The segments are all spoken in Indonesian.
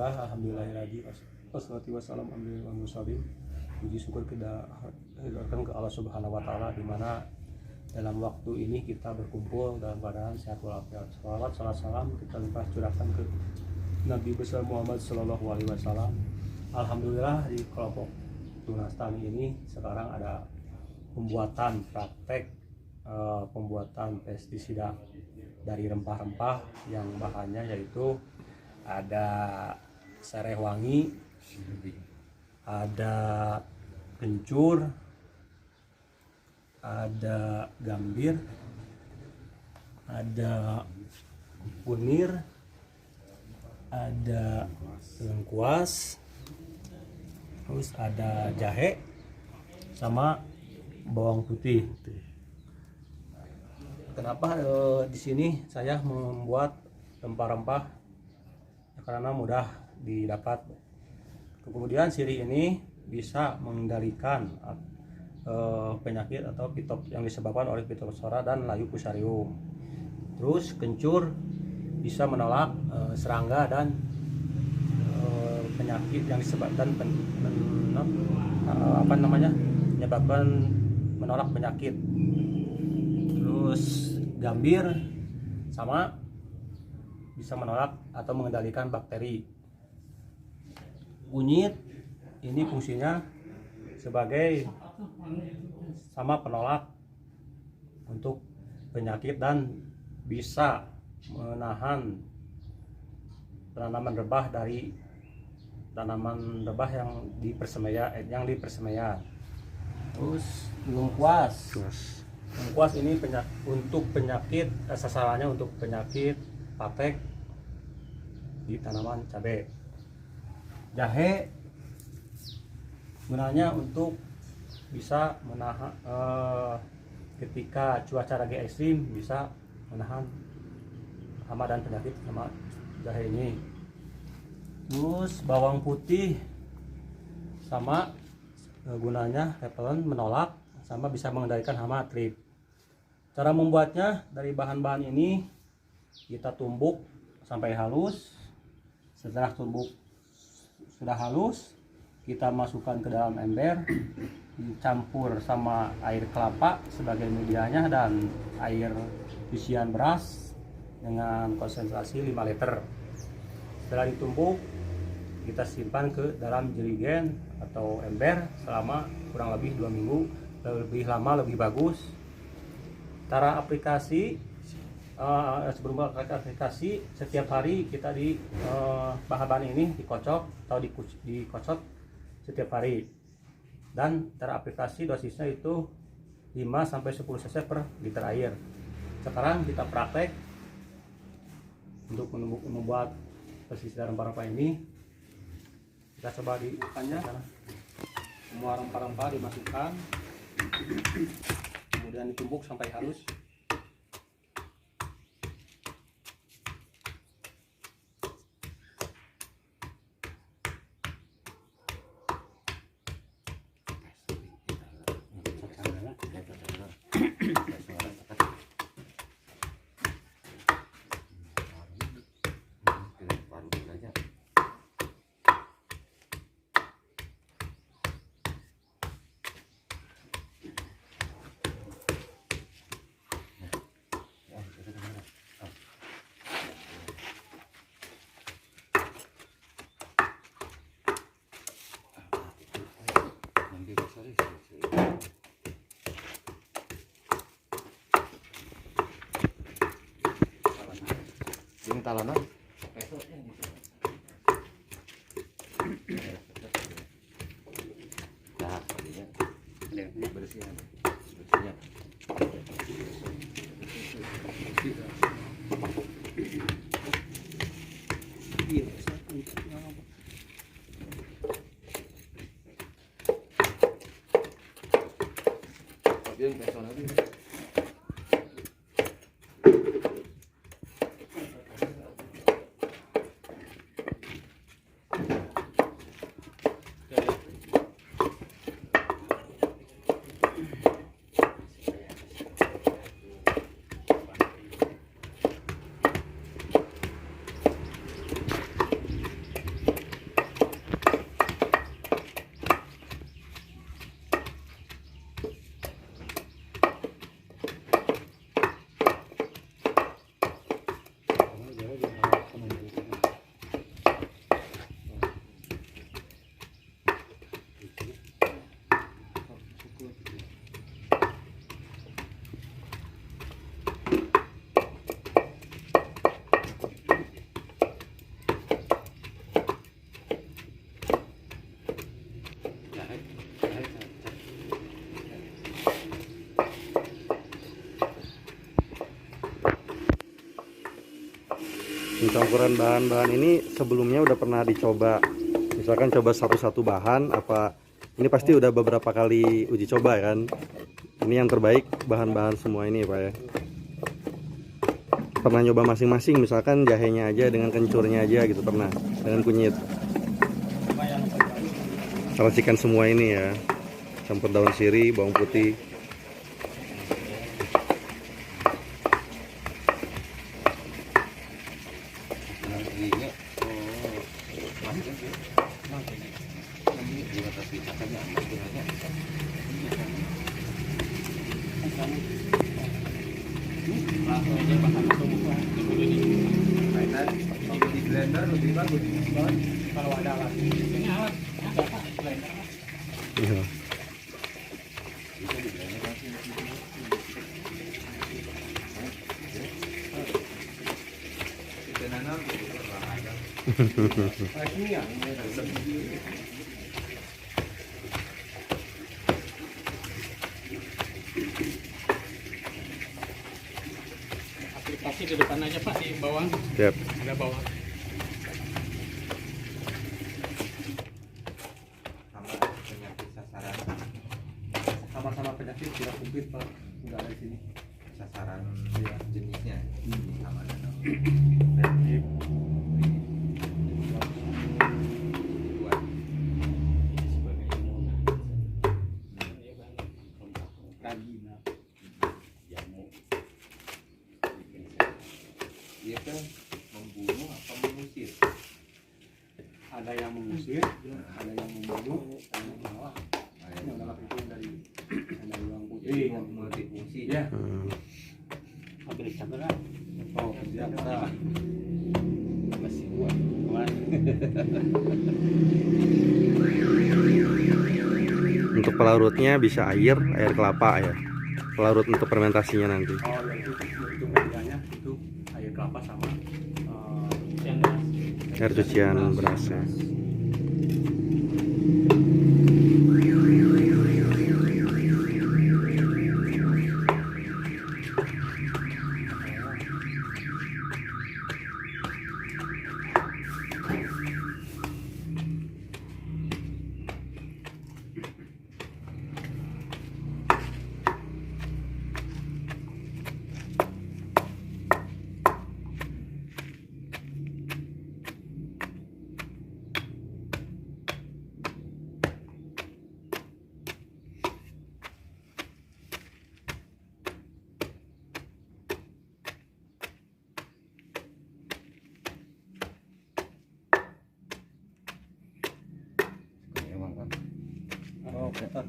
Alhamdulillahirabbil wassalatu wassalamu ala mursalin. Puji syukur kita haturkan ke Allah Subhanahu wa taala, di mana dalam waktu ini kita berkumpul dalam keadaan sehat walafiat. Shalawat salam kita limpah curahkan ke Nabi besar Muhammad sallallahu alaihi wasallam. Alhamdulillah, di kelompok Tunas Tani ini sekarang ada pembuatan praktek pembuatan pestisida dari rempah-rempah yang bahannya yaitu ada sereh wangi, ada kencur, ada gambir, ada kunir, ada lengkuas, terus ada jahe sama bawang putih. Kenapa di sini saya membuat rempah-rempah? Karena mudah didapat. Kemudian sirih ini bisa mengendalikan penyakit atau yang disebabkan oleh Phytophthora dan layu fusarium. Terus kencur bisa menolak serangga dan penyakit yang disebabkan menyebabkan menolak penyakit. Terus gambir sama bisa menolak atau mengendalikan bakteri. Kunyit ini fungsinya sebagai sama penolak untuk penyakit dan bisa menahan tanaman rebah dari tanaman rebah yang di persemaian. Terus lengkuas ini untuk penyakit, sasarannya untuk penyakit patek di tanaman cabai. Jahe gunanya untuk bisa menahan ketika cuaca lagi ekstrim, bisa menahan hama dan penyakit sama jahe ini. Terus bawang putih sama gunanya repellent, menolak, sama bisa mengendalikan hama trip. Cara membuatnya, dari bahan-bahan ini kita tumbuk sampai halus. Setelah tumbuk sudah halus, kita masukkan ke dalam ember, dicampur sama air kelapa sebagai medianya dan air isian beras dengan konsentrasi 5 liter. Setelah ditumbuk, kita simpan ke dalam jerigen atau ember selama kurang lebih 2 minggu. Lebih lama lebih bagus. Cara aplikasi, sebelum aplikasi, setiap hari kita di bahan-bahan ini dikocok atau dikocok setiap hari. Dan cara aplikasi dosisnya itu 5-10 cc per liter air. Sekarang kita praktek untuk membuat pestisida rempah-rempah ini. Kita coba dibukannya. Semua rempah-rempah dimasukkan, kemudian ditumbuk sampai halus. Ini talanan. Nah, ini bersihnya. Bien, personal. Pencampuran bahan-bahan ini sebelumnya udah pernah dicoba, misalkan coba satu-satu bahan apa ini pasti udah beberapa kali uji coba kan? Ini yang terbaik bahan-bahan semua ini Pak ya. Pernah nyoba masing-masing, misalkan jahenya aja dengan kencurnya aja gitu, pernah dengan kunyit. Racikan semua ini ya, campur daun sirih, bawang putih. Langsung aja bahan semua dulu di blender lebih bagus kalau ada alat. Ini alat ada Pak, blender. Iya. Aplikasi di depan aja Pak, di bawah. Siap. Ada bawah. Sama-sama penyakit tidak kumplit Pak, nggak ada di sini. Sasaran jenisnya sama dengan dia kan membunuh atau mengusir. Ada yang mengusir, ada yang membunuh, ada yang menolak. Ini adalah itu dari bawang putih yang Multifungsi. ya. Ambil camera. Oh, siap Pak. Masih buat. Untuk pelarutnya bisa air kelapa ya. Pelarut untuk fermentasinya nanti. Oh, ya itu medianya itu air kelapa sama Yang beras. Air cucian beras ya. Emang kan. oh, ketat.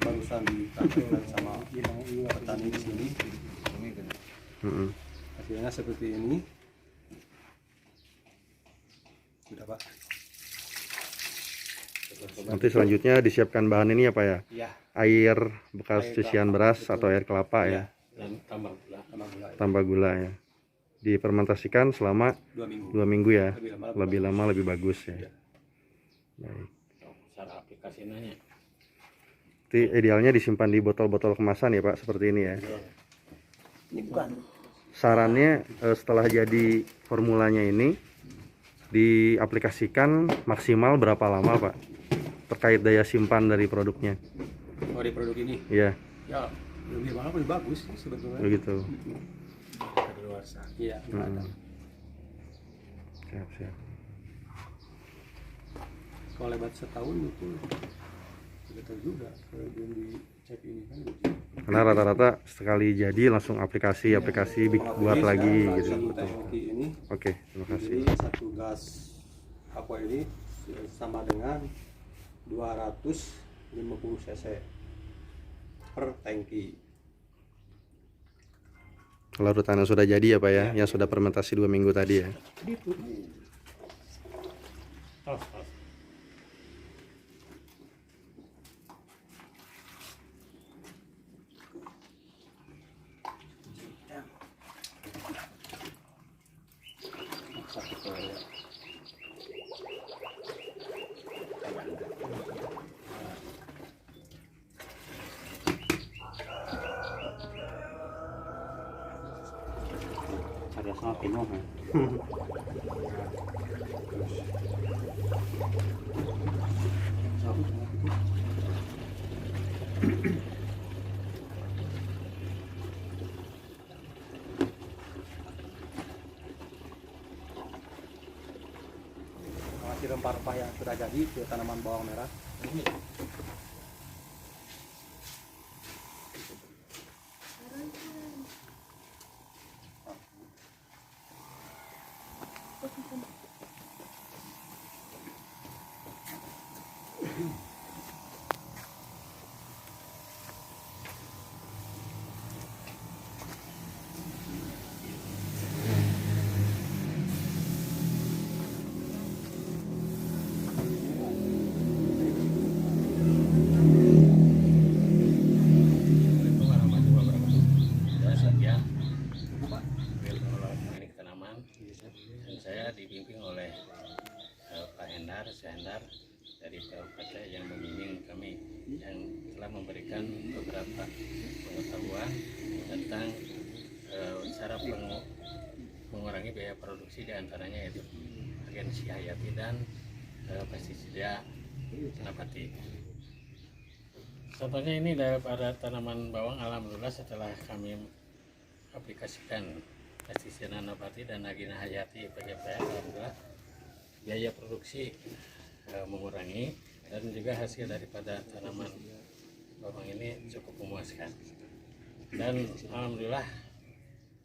Barusan ditampilkan sama petani di sini. Hasilnya seperti ini. Sudah Pak. Nanti selanjutnya disiapkan bahan ini ya Pak ya. Iya. Air bekas Air cucian kelapa, beras betul. atau air kelapa ya. Dan tambah gula. Sama gula ya. Tambah gula ya. Difermentasikan selama 2 minggu. 2 minggu ya. Lebih lama Lebih bagus ya. Iya. Baik. Cara aplikasinya. Jadi idealnya disimpan di botol-botol kemasan ya Pak, seperti ini ya. Ini bukan. Sarannya setelah jadi formulanya ini diaplikasikan maksimal berapa lama Pak? Terkait daya simpan dari produknya. Oh, di produk ini. Iya, Ya, lebih lama lebih bagus sih sebetulnya. begitu. Kadaluarsa. Iya, Hmm. Siap. kalau lebat setahun itu tidak tahu juga kalau belum dicek ini kan. Karena rata-rata sekali jadi langsung aplikasi buat lagi gitu. Tangki ini. Oke, terima kasih. Jadi satu gas aqua ini sama dengan 250 cc per tangki. Larutan yang sudah jadi ya Pak ya, yang sudah fermentasi 2 minggu tadi ya. udah sama penuh ya. Masih rempah-rempah yang sudah jadi ke tanaman bawang merah. Assalamualaikum warahmatullahi wabarakatuh. Ya, sekian teknik tanaman dan saya dibimbing oleh Pak Hendar, Sehendar dari PUPT yang membimbing kami yang telah memberikan beberapa pengetahuan tentang cara mengurangi biaya produksi, diantaranya yaitu agensi hayati dan pestisida nabati. Contohnya ini daripada tanaman bawang, alhamdulillah setelah kami aplikasikan pestisida nabati dan agina hayati PGPR, alhamdulillah biaya produksi mengurangi dan juga hasil daripada tanaman bawang ini cukup memuaskan. Dan alhamdulillah,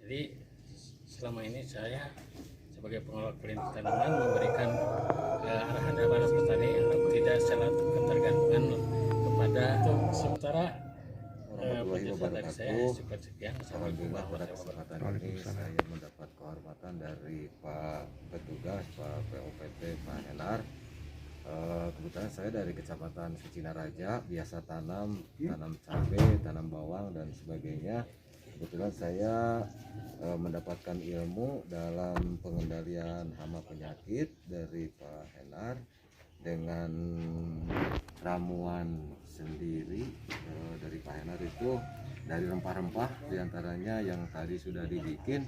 jadi selama ini saya sebagai pengelola klinik tanaman memberikan arahan kepada petani untuk tidak selalu ketergantungan kepada sementara penjelasan dari saya cukup sekian. Alhamdulillah pada kesempatan ini saya mendapat kehormatan dari Pak Petugas, Pak PUPT, Pak Henar. Kebetulan saya dari Kecamatan Sucinaraja, biasa tanam cabai, tanam bawang dan sebagainya. Kebetulan saya mendapatkan ilmu dalam pengendalian hama penyakit dari Pak Henar dengan ramuan sendiri dari Pak Henar itu dari rempah-rempah, diantaranya yang tadi sudah dibikin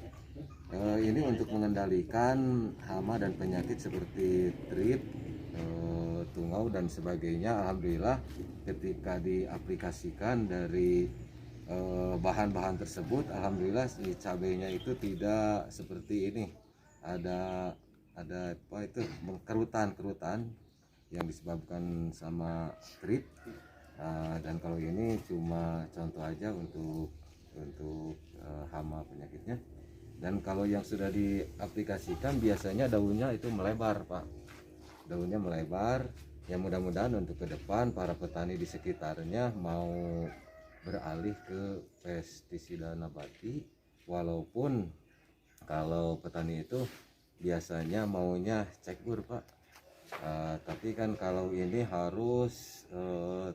ini untuk mengendalikan hama dan penyakit seperti trip, tungau dan sebagainya. Alhamdulillah ketika diaplikasikan dari bahan-bahan tersebut, alhamdulillah si cabainya itu tidak seperti ini, ada apa itu kerutan yang disebabkan sama trip. Dan kalau ini cuma contoh aja untuk hama penyakitnya. Dan kalau yang sudah diaplikasikan biasanya daunnya itu melebar, Pak. Daunnya melebar. Ya mudah-mudahan untuk ke depan para petani di sekitarnya mau beralih ke pestisida nabati, walaupun kalau petani itu biasanya maunya cekbur, Pak. Tapi kan kalau ini harus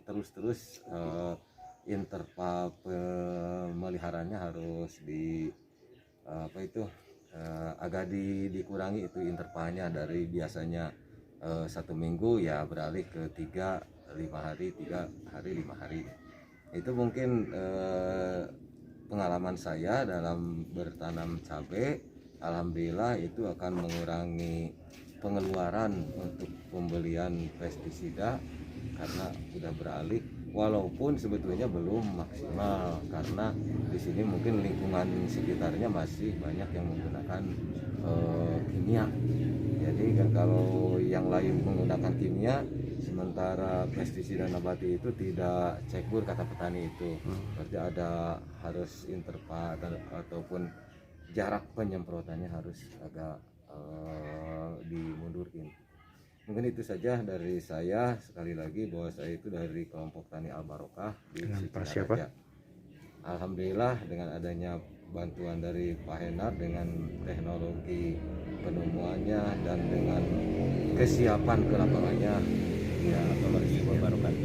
terus interval pemeliharanya harus agak dikurangi itu intervalnya dari biasanya 1 minggu ya beralih ke 3-5 hari, 3 hari 5 hari. Itu mungkin pengalaman saya dalam bertanam cabai. Alhamdulillah itu akan mengurangi pengeluaran untuk pembelian pestisida karena sudah beralih, walaupun sebetulnya belum maksimal karena di sini mungkin lingkungan sekitarnya masih banyak yang menggunakan kimia. Jadi kan kalau yang lain menggunakan kimia, sementara pestisida nabati itu tidak cekbur kata petani itu. Berarti ada harus interval ataupun jarak penyemprotannya harus agak dimundurkan. Mungkin itu saja dari saya. Sekali lagi bahwa saya itu dari kelompok Tani Al Barokah di Sucinaraja. Alhamdulillah dengan adanya bantuan dari Pak Henar dengan teknologi penemuannya dan dengan kesiapan ke lapangannya. Ya,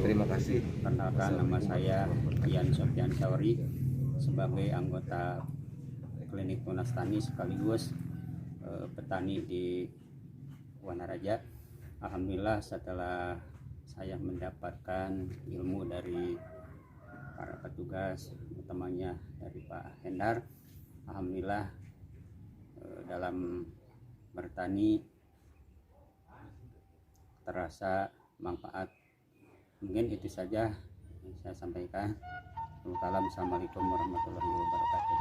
Terima kasih. Perkenalkan, nama saya Ian Sofyan Sauri sebagai anggota Klinik Tunas Tani sekaligus petani di Wanaraja. Alhamdulillah setelah saya mendapatkan ilmu dari para petugas, utamanya dari Pak Hendar, alhamdulillah dalam bertani terasa manfaat. Mungkin itu saja yang saya sampaikan. Assalamualaikum warahmatullahi wabarakatuh.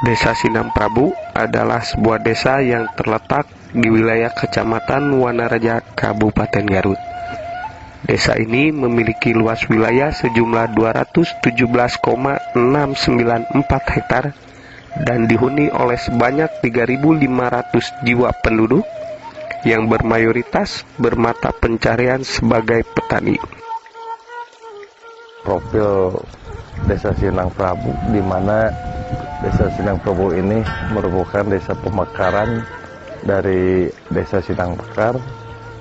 Desa Sindang Prabu adalah sebuah desa yang terletak di wilayah Kecamatan Wanaraja, Kabupaten Garut. Desa ini memiliki luas wilayah sejumlah 217,694 hektar dan dihuni oleh sebanyak 3.500 jiwa penduduk yang bermayoritas bermata pencarian sebagai petani. Profil Desa Sindang Prabu, di mana Desa Sindang Prabu ini merupakan desa pemekaran dari Desa Sindang Mekar,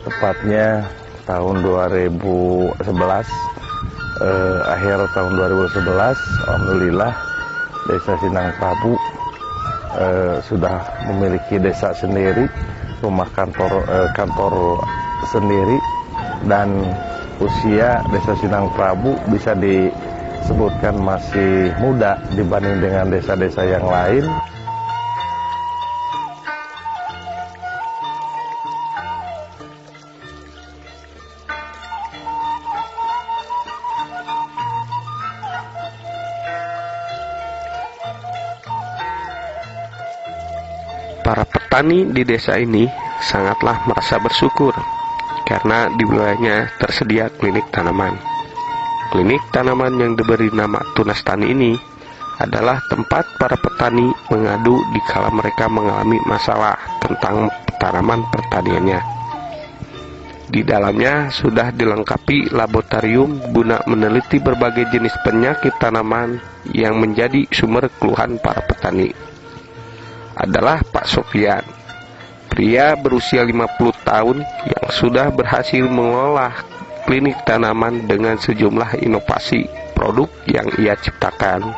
tepatnya tahun 2011, akhir tahun 2011, alhamdulillah Desa Sindang Prabu sudah memiliki desa sendiri, rumah kantor sendiri, dan usia Desa Sindang Prabu bisa disebutkan masih muda dibanding dengan desa-desa yang lain. Para petani di desa ini sangatlah merasa bersyukur karena di wilayahnya tersedia klinik tanaman. Klinik tanaman yang diberi nama Tunas Tani ini adalah tempat para petani mengadu dikala mereka mengalami masalah tentang tanaman pertaniannya. Di dalamnya sudah dilengkapi laboratorium guna meneliti berbagai jenis penyakit tanaman yang menjadi sumber keluhan para petani. Adalah Pak Sofian, pria berusia 50 tahun yang sudah berhasil mengolah klinik tanaman dengan sejumlah inovasi produk yang ia ciptakan.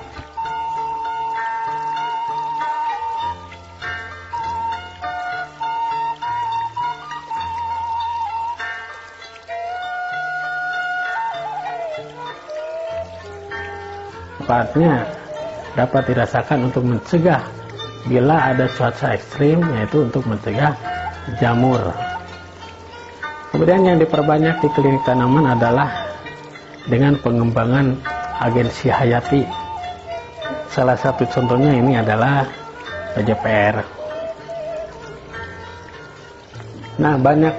Manfaatnya dapat dirasakan untuk mencegah bila ada cuaca ekstrim, yaitu untuk mencegah jamur. Kemudian yang diperbanyak di klinik tanaman adalah dengan pengembangan agensi hayati. Salah satu contohnya ini adalah PJPR. Nah, banyak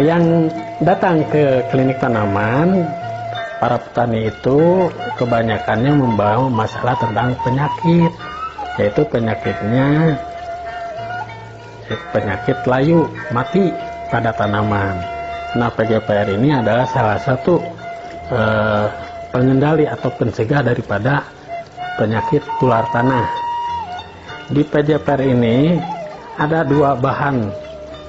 yang datang ke klinik tanaman, para petani itu kebanyakannya membawa masalah tentang penyakit, yaitu penyakitnya penyakit layu mati pada tanaman. Nah, PJPR ini adalah salah satu pengendali atau pencegah daripada penyakit tular tanah. Di PJPR ini ada dua bahan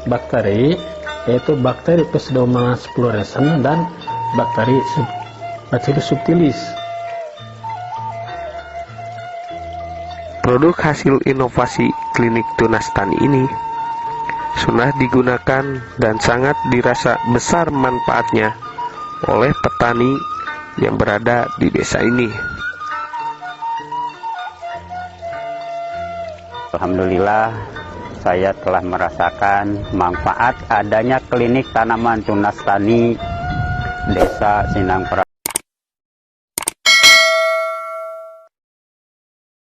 bakteri, yaitu bakteri Pseudomonas fluorescens dan bakteri Bacillus subtilis. Produk hasil inovasi klinik Tunas Tani ini sudah digunakan dan sangat dirasa besar manfaatnya oleh petani yang berada di desa ini. Alhamdulillah, saya telah merasakan manfaat adanya klinik tanaman Tunas Tani Desa Sindang Prabu.